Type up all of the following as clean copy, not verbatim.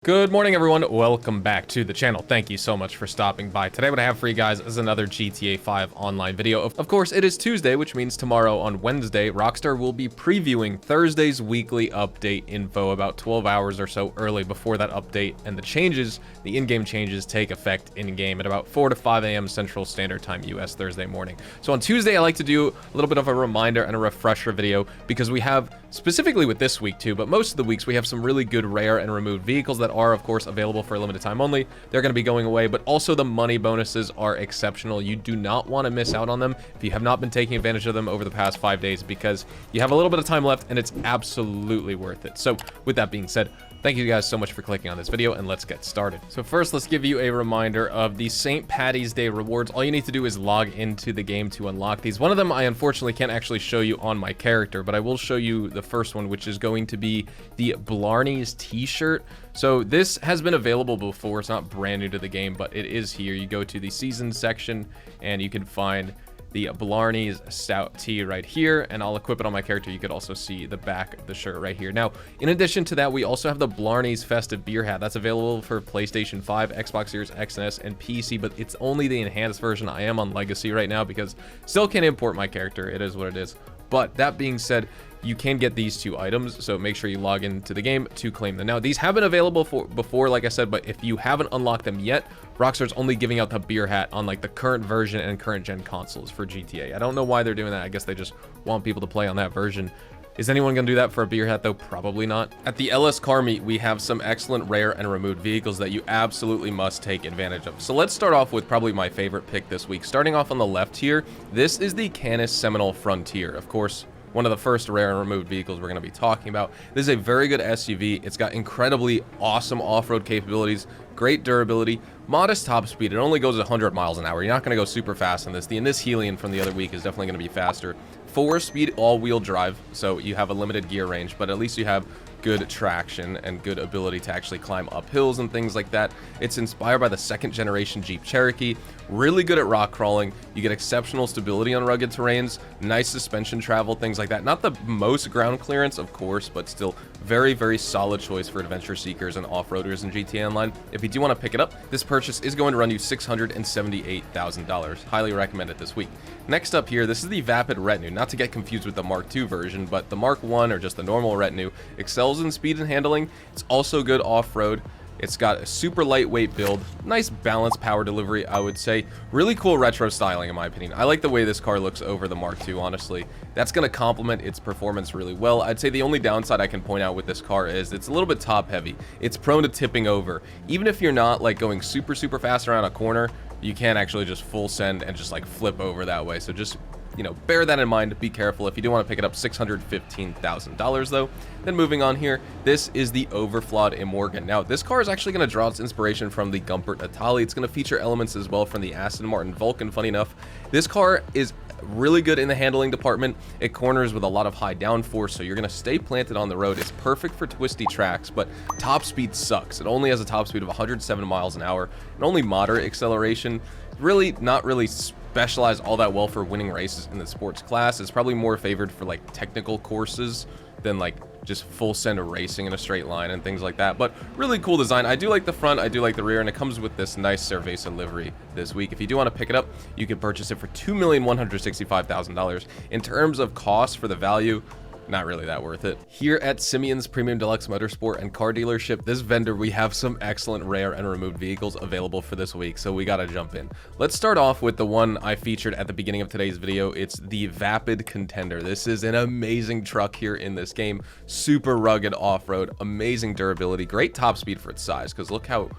Good morning, everyone. Welcome back to the channel. Thank you so much for stopping by. Today, what I have for you guys is another GTA 5 Online video. Of course, it is Tuesday, which means tomorrow on Wednesday, Rockstar will be previewing Thursday's weekly update info about 12 hours or so early before that update, and the in-game changes take effect in-game at about 4 to 5 a.m. Central Standard Time US Thursday morning. So on Tuesday, I like to do a little bit of a reminder and a refresher video because we have, specifically with this week too, but most of the weeks, we have some really good rare and removed vehicles that are, of course, available for a limited time only. They're going to be going away, but also the money bonuses are exceptional. You do not want to miss out on them if you have not been taking advantage of them over the past 5 days, because you have a little bit of time left and it's absolutely worth it. So with that being said, thank you guys so much for clicking on this video, and let's get started. So first, let's give you a reminder of the St. Patty's Day rewards. All you need to do is log into the game to unlock these. One of them I unfortunately can't actually show you on my character, but I will show you the first one, which is going to be the Blarney's t-shirt. So this has been available before. It's not brand new to the game, but it is here. You go to the season section and you can find the Blarney's Stout Tee right here, and I'll equip it on my character. You could also see the back of the shirt right here. Now, in addition to that, we also have the Blarney's Festive Beer Hat. That's available for PlayStation 5, Xbox Series X and S, and PC, but it's only the enhanced version. I am on Legacy right now because still can't import my character. It is what it is. But that being said, you can get these two items, so make sure you log into the game to claim them. Now, these have been available before, like I said, but if you haven't unlocked them yet, Rockstar's only giving out the beer hat on like the current version and current gen consoles for GTA. I don't know why they're doing that. I guess they just want people to play on that version. Is anyone gonna do that for a beer hat though? Probably not. At the LS car meet, we have some excellent rare and removed vehicles that you absolutely must take advantage of. So let's start off with probably my favorite pick this week. Starting off on the left here, this is the Canis Seminole Frontier. Of course, one of the first rare and removed vehicles we're going to be talking about. This is a very good SUV. It's got incredibly awesome off-road capabilities, great durability, modest top speed. It only goes 100 miles an hour. You're not going to go super fast in this. The This Helion from the other week is definitely going to be faster. 4-speed all-wheel drive, so you have a limited gear range, but at least you have good traction and good ability to actually climb up hills and things like that. It's inspired by the second generation Jeep Cherokee, really good at rock crawling. You get exceptional stability on rugged terrains, nice suspension travel, things like that. Not the most ground clearance, of course, but still very, very solid choice for adventure seekers and off-roaders in GTA Online. If you do want to pick it up, this purchase is going to run you $678,000. Highly recommend it this week. Next up here, this is the Vapid Retinue, not to get confused with the Mark II version, but the Mark I, or just the normal Retinue, excels in speed and handling. It's also good off-road. It's got a super lightweight build, nice balanced power delivery, I would say. Really cool retro styling, in my opinion. I like the way this car looks over the Mark II, honestly. That's going to complement its performance really well. I'd say the only downside I can point out with this car is it's a little bit top heavy. It's prone to tipping over. Even if you're not like going super, super fast around a corner, you can actually just full send and just like flip over that way. So just, you know, bear that in mind. Be careful if you do want to pick it up. $615,000 though. Then moving on here, this is the Overflawed Immorgan. Now, this car is actually going to draw its inspiration from the Gumpert Itali. It's going to feature elements as well from the Aston Martin Vulcan. Funny enough, this car is really good in the handling department. It corners with a lot of high downforce, so you're going to stay planted on the road. It's perfect for twisty tracks, but top speed sucks. It only has a top speed of 107 miles an hour and only moderate acceleration. Really not really specialized all that well for winning races in the sports class. It's probably more favored for like technical courses than like just full send of racing in a straight line and things like that. But really cool design. I do like the front, I do like the rear, and it comes with this nice Cerveza livery this week. If you do want to pick it up, you can purchase it for $2,165,000. In terms of cost for the value, not really that worth it. Here at Simeon's Premium Deluxe Motorsport and Car Dealership, this vendor, we have some excellent rare and removed vehicles available for this week, so we gotta jump in. Let's start off with the one I featured at the beginning of today's video. It's the Vapid Contender. This is an amazing truck here in this game. Super rugged off-road, amazing durability, great top speed for its size, because look how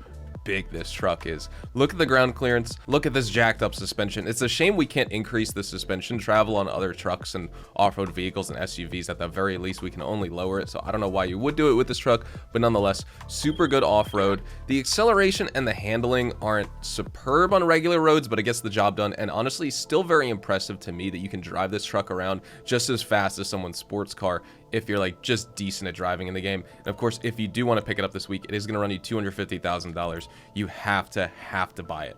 big this truck is. Look at the ground clearance. Look at this jacked up suspension. It's a shame we can't increase the suspension travel on other trucks and off-road vehicles and SUVs. At the very least, we can only lower it. So I don't know why you would do it with this truck, but nonetheless, super good off-road. The acceleration and the handling aren't superb on regular roads, but it gets the job done. And honestly, still very impressive to me that you can drive this truck around just as fast as someone's sports car if you're like just decent at driving in the game. And of course, if you do want to pick it up this week, it is going to run you $250,000. You have to buy it.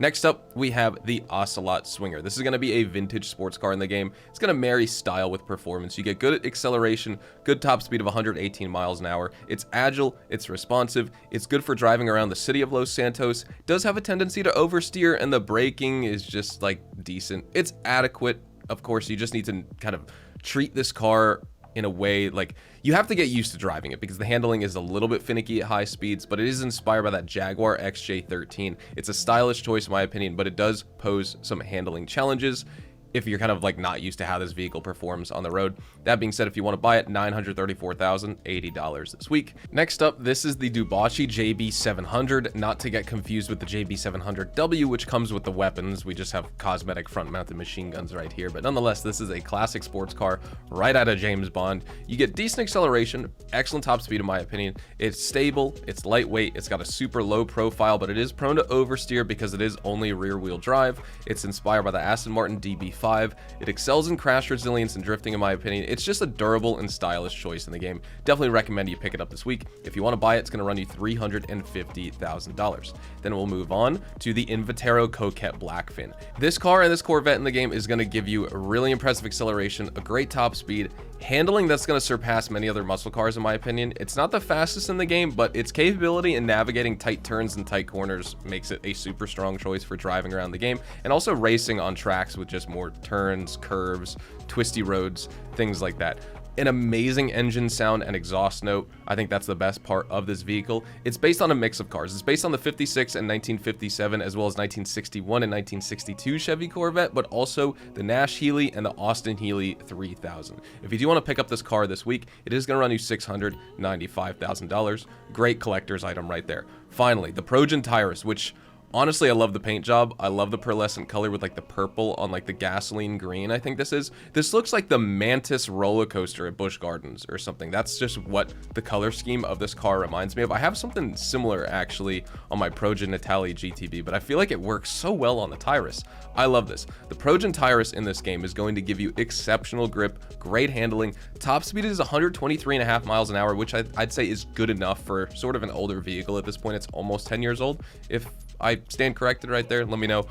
Next up, we have the Ocelot Swinger. This is going to be a vintage sports car in the game. It's going to marry style with performance. You get good acceleration, good top speed of 118 miles an hour. It's agile, it's responsive, it's good for driving around the city of Los Santos. It does have a tendency to oversteer, and the braking is just like decent. It's adequate. Of course, you just need to kind of treat this car in a way like you have to get used to driving it because the handling is a little bit finicky at high speeds, but it is inspired by that Jaguar XJ13. It's a stylish choice in my opinion, but it does pose some handling challenges if you're kind of like not used to how this vehicle performs on the road. That being said, if you want to buy it, $934,080 this week. Next up, this is the Dubachi JB700, not to get confused with the JB700W, which comes with the weapons. We just have cosmetic front-mounted machine guns right here, but nonetheless, this is a classic sports car right out of James Bond. You get decent acceleration, excellent top speed in my opinion. It's stable, it's lightweight, it's got a super low profile, but it is prone to oversteer because it is only rear-wheel drive. It's inspired by the Aston Martin DB5. It excels in crash resilience and drifting in my opinion. It's just a durable and stylish choice in the game. Definitely recommend you pick it up this week. If you want to buy it, it's going to run you $350,000. Then we'll move on to the Invitero Coquette Blackfin. This car and this Corvette in the game is going to give you a really impressive acceleration, a great top speed, handling that's going to surpass many other muscle cars in my opinion. It's not the fastest in the game, but its capability in navigating tight turns and tight corners makes it a super strong choice for driving around the game, and also racing on tracks with just more turns, curves, twisty roads, things like that. An amazing engine sound and exhaust note. I think that's the best part of this vehicle. It's based on a mix of cars. It's based on the 56 and 1957 as well as 1961 and 1962 Chevy Corvette, but also the Nash Healey and the Austin Healey 3000. If you do want to pick up this car this week, it is going to run you $695,000. Great collector's item right there. Finally, the Progen Tyrus, which honestly, I love the paint job. I love the pearlescent color with like the purple on like the gasoline green. I think this is. This looks like the Mantis roller coaster at Busch Gardens or something. That's just what the color scheme of this car reminds me of. I have something similar actually on my Progen Italia GTB, but I feel like it works so well on the Tyrus. I love this. The Progen Tyrus in this game is going to give you exceptional grip, great handling. Top speed is 123.5 miles an hour, which I'd say is good enough for sort of an older vehicle at this point. It's almost 10 years old. If I stand corrected right there, let me know.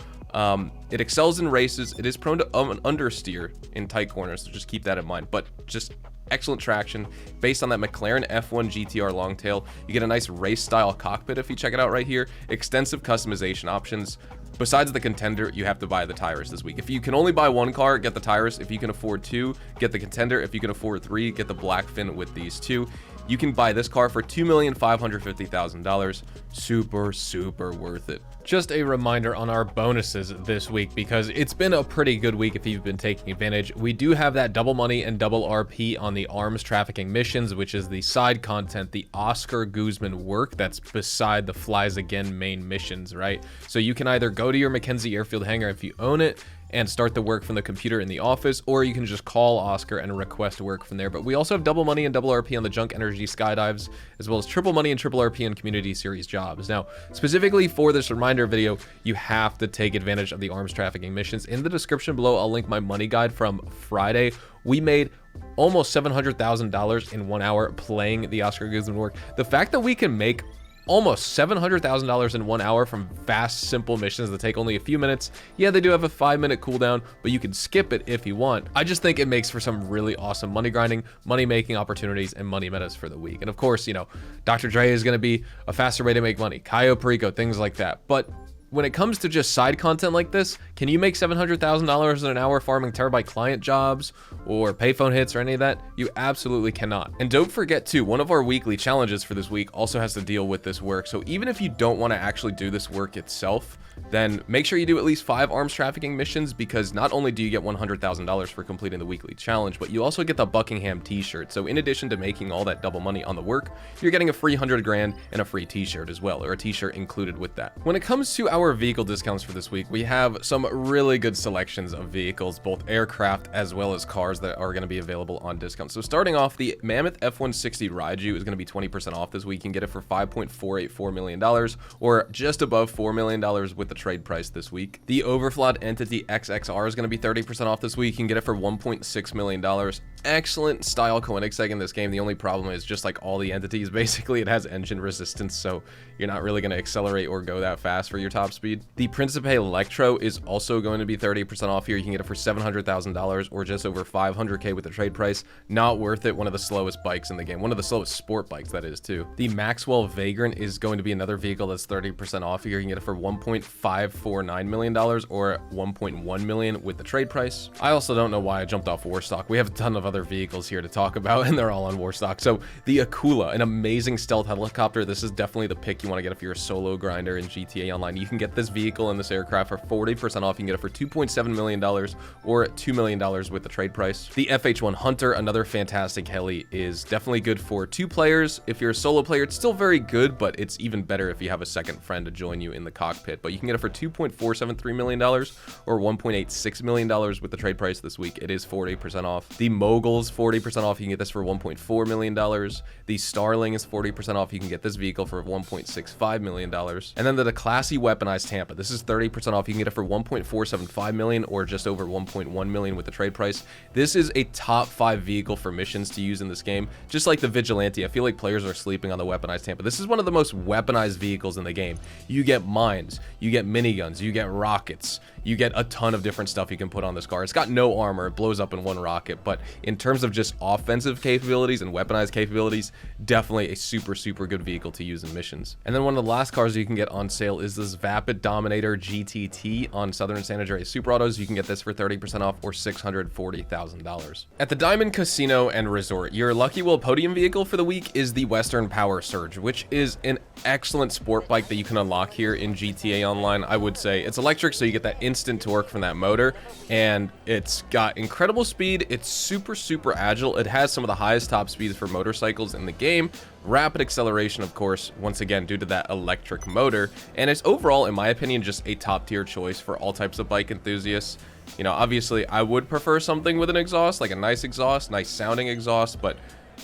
It excels in races. It is prone to understeer in tight corners, so just keep that in mind. But just excellent traction based on that McLaren F1 GTR Longtail. You get a nice race style cockpit if you check it out right here. Extensive customization options. Besides the Contender, you have to buy the Tyrus this week. If you can only buy one car, get the Tyrus. If you can afford two, get the Contender. If you can afford three, get the Blackfin with these two. You can buy this car for $2,550,000. Super worth it. Just a reminder on our bonuses this week, because it's been a pretty good week if you've been taking advantage. We do have that double money and double RP on the arms trafficking missions, which is the side content, the Oscar Guzman work that's beside the Flies Again main missions, right? So you can either go to your Mackenzie Airfield hangar if you own it and start the work from the computer in the office, or you can just call Oscar and request work from there. But we also have double money and double RP on the Junk Energy skydives, as well as triple money and triple RP on community series jobs. Now, specifically for this reminder video, you have to take advantage of the arms trafficking missions. In the description below, I'll link my money guide from Friday. We made almost $700,000 in 1 hour playing the Oscar Guzman work. The fact that we can make almost $700,000 in 1 hour from fast, simple missions that take only a few minutes. Yeah, they do have a 5-minute cooldown, but you can skip it if you want. I just think it makes for some really awesome money grinding, money making opportunities, and money metas for the week. And of course, you know, Dr. Dre is going to be a faster way to make money, Cayo Perico, things like that. But when it comes to just side content like this, can you make $700,000 in an hour farming terabyte client jobs or payphone hits or any of that? You absolutely cannot. And don't forget too, one of our weekly challenges for this week also has to deal with this work. So even if you don't want to actually do this work itself, then make sure you do at least 5 arms trafficking missions, because not only do you get $100,000 for completing the weekly challenge, but you also get the Buckingham t-shirt. So in addition to making all that double money on the work, you're getting a free 100 grand and a free t-shirt as well, or a t-shirt included with that. When it comes to our vehicle discounts for this week, we have some really good selections of vehicles, both aircraft as well as cars, that are going to be available on discount. So starting off, the Mammoth F-160 Raiju is going to be 20% off this week. You can get it for $5.484 million, or just above $4 million with the trade price this week. The Overflod Entity XXR is going to be 30% off this week. You can get it for $1.6 million. Excellent style Koenigsegg in this game. The only problem is, just like all the entities, basically it has engine resistance, so you're not really going to accelerate or go that fast for your top top speed. The Principe Electro is also going to be 30% off here. You can get it for $700,000 or just over 500K with the trade price. Not worth it. One of the slowest bikes in the game. One of the slowest sport bikes, that is, too. The Maxwell Vagrant is going to be another vehicle that's 30% off here. You can get it for $1.549 million or $1.1 million with the trade price. I also don't know why I jumped off Warstock. We have a ton of other vehicles here to talk about, and they're all on Warstock. So the Akula, an amazing stealth helicopter. This is definitely the pick you want to get if you're a solo grinder in GTA Online. You can get this vehicle and this aircraft for 40% off. You can get it for $2.7 million or $2 million with the trade price. The FH1 Hunter, another fantastic heli, is definitely good for 2 players. If you're a solo player, it's still very good, but it's even better if you have a second friend to join you in the cockpit. But you can get it for $2.473 million or $1.86 million with the trade price this week. It is 40% off. The Moguls, 40% off. You can get this for $1.4 million. The Starling is 40% off. You can get this vehicle for $1.65 million. And then the classy weaponized Tampa. This is 30% off. You can get it for $1.475 million or just over $1.1 million with the trade price. This is a top 5 vehicle for missions to use in this game. Just like the Vigilante, I feel like players are sleeping on the weaponized Tampa. This is one of the most weaponized vehicles in the game. You get mines, you get miniguns, you get rockets, you get a ton of different stuff you can put on this car. It's got no armor, it blows up in one rocket, but in terms of just offensive capabilities and weaponized capabilities, definitely a super good vehicle to use in missions. And then one of the last cars you can get on sale is this Vapid Dominator GTT on Southern San Andreas Super Autos. You can get this for 30% off or $640,000. At the Diamond Casino and Resort, your Lucky Will podium vehicle for the week is the Western Power Surge, which is an excellent sport bike that you can unlock here in GTA Online. I would say it's electric, so you get that instant torque from that motor, and it's got incredible speed. It's super agile. It has some of the highest top speeds for motorcycles in the game. Rapid acceleration, of course, once again due to that electric motor, and it's overall, in my opinion, just a top tier choice for all types of bike enthusiasts. You know, obviously I would prefer something with an exhaust, like a nice exhaust, nice sounding exhaust, but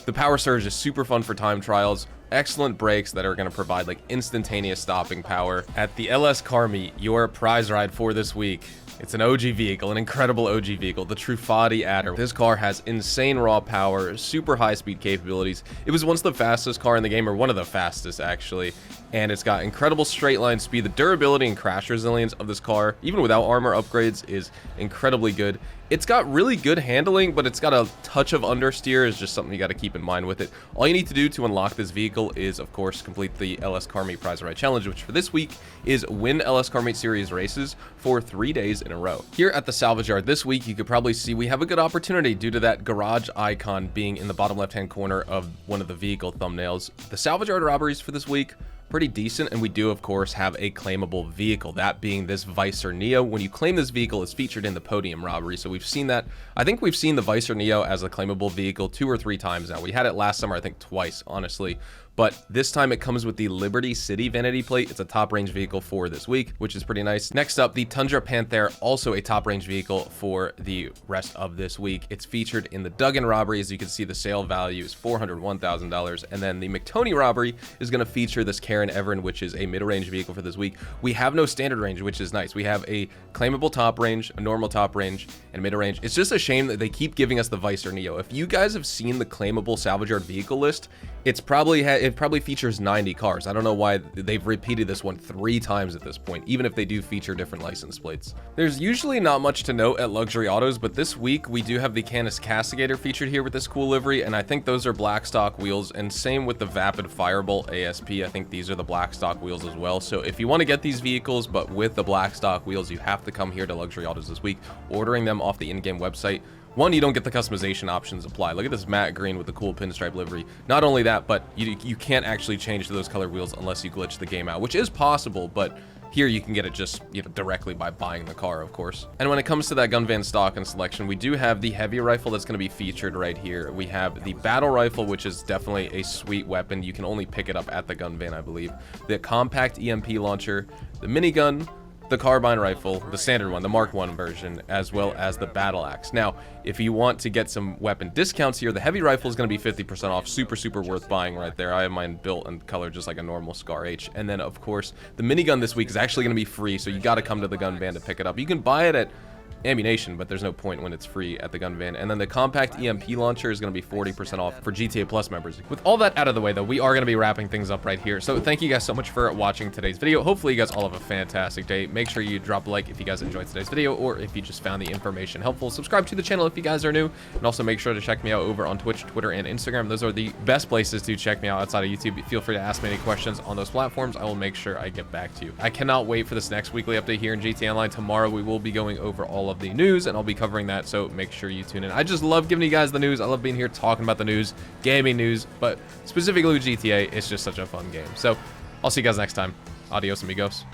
the Power Surge is super fun for time trials. Excellent brakes that are going to provide like instantaneous stopping power. At the LS Car Meet, your prize ride for this week, it's an OG vehicle, an incredible OG vehicle, the Truffaut Adder. This car has insane raw power, super high speed capabilities. It was once the fastest car in the game, or one of the fastest actually, and it's got incredible straight line speed. The durability and crash resilience of this car, even without armor upgrades, is incredibly good. It's got really good handling, but it's got a touch of understeer, is just something you got to keep in mind with it. All you need to do to unlock this vehicle is, of course, complete the LS Car Meet Prize Ride Challenge, which for this week is win LS Car Meet Series races for 3 days in a row. Here at the salvage yard this week, you could probably see we have a good opportunity due to that garage icon being in the bottom left-hand corner of one of the vehicle thumbnails. The salvage yard robberies for this week, pretty decent, and we do of course have a claimable vehicle, that being this Vicer Neo. When you claim this vehicle, it's featured in the podium robbery, so we've seen that. I think we've seen the Vicer Neo as a claimable vehicle 2 or 3 times now. We had it last summer, I think twice, honestly, but this time it comes with the Liberty City vanity plate. It's a top range vehicle for this week, which is pretty nice. Next up, the Tundra Panther, also a top range vehicle for the rest of this week. It's featured in the Duggan robbery. As you can see, the sale value is $401,000, and then the McTony robbery is going to feature this Karen Everin, which is a mid-range vehicle for this week. We have no standard range, which is nice. We have a claimable top range, a normal top range, and mid-range. It's just a shame that they keep giving us the Vicer Neo. If you guys have seen the claimable salvage yard vehicle list, it probably features 90 cars. I don't know why they've repeated this one 3 times at this point, even if they do feature different license plates. There's usually not much to note at Luxury Autos, but this week we do have the Canis Castigator featured here with this cool livery, and I think those are black stock wheels, and same with the Vapid Firebolt ASP. I think these are the black stock wheels as well. So if you want to get these vehicles but with the black stock wheels, you have to come here to Luxury Autos this week, ordering them off the in-game website. One, you don't get the customization options applied. Look at this matte green with the cool pinstripe livery. Not only that, but you can't actually change to those color wheels unless you glitch the game out, which is possible, but here you can get it just directly by buying the car, of course. And when it comes to that gun van stock and selection, we do have the heavy rifle that's going to be featured right here. We have the battle rifle, which is definitely a sweet weapon. You can only pick it up at the gun van, I believe. The compact EMP launcher, the minigun, the carbine rifle, the standard one, the Mark I version, as well as the battle axe. Now, if you want to get some weapon discounts here, the heavy rifle is going to be 50% off. Super worth buying right there. I have mine built and colored just like a normal Scar H. And then, of course, the minigun this week is actually going to be free, so you got to come to the gun van to pick it up. You can buy it at ammunition, but there's no point when it's free at the gun van. And then the compact EMP launcher is going to be 40% off for GTA Plus members. With all that out of the way, though, we are going to be wrapping things up right here. So thank you guys so much for watching today's video. Hopefully you guys all have a fantastic day. Make sure you drop a like if you guys enjoyed today's video, or if you just found the information helpful. Subscribe to the channel if you guys are new, and also make sure to check me out over on Twitch, Twitter, and Instagram. Those are the best places to check me out outside of YouTube. Feel free to ask me any questions on those platforms. I will make sure I get back to you. I cannot wait for this next weekly update here in GTA Online. Tomorrow we will be going over all of the news, and I'll be covering that, so make sure you tune in. I just love giving you guys the news. I love being here talking about the news, gaming news, but specifically with GTA, it's just such a fun game. So I'll see you guys next time. Adios, amigos.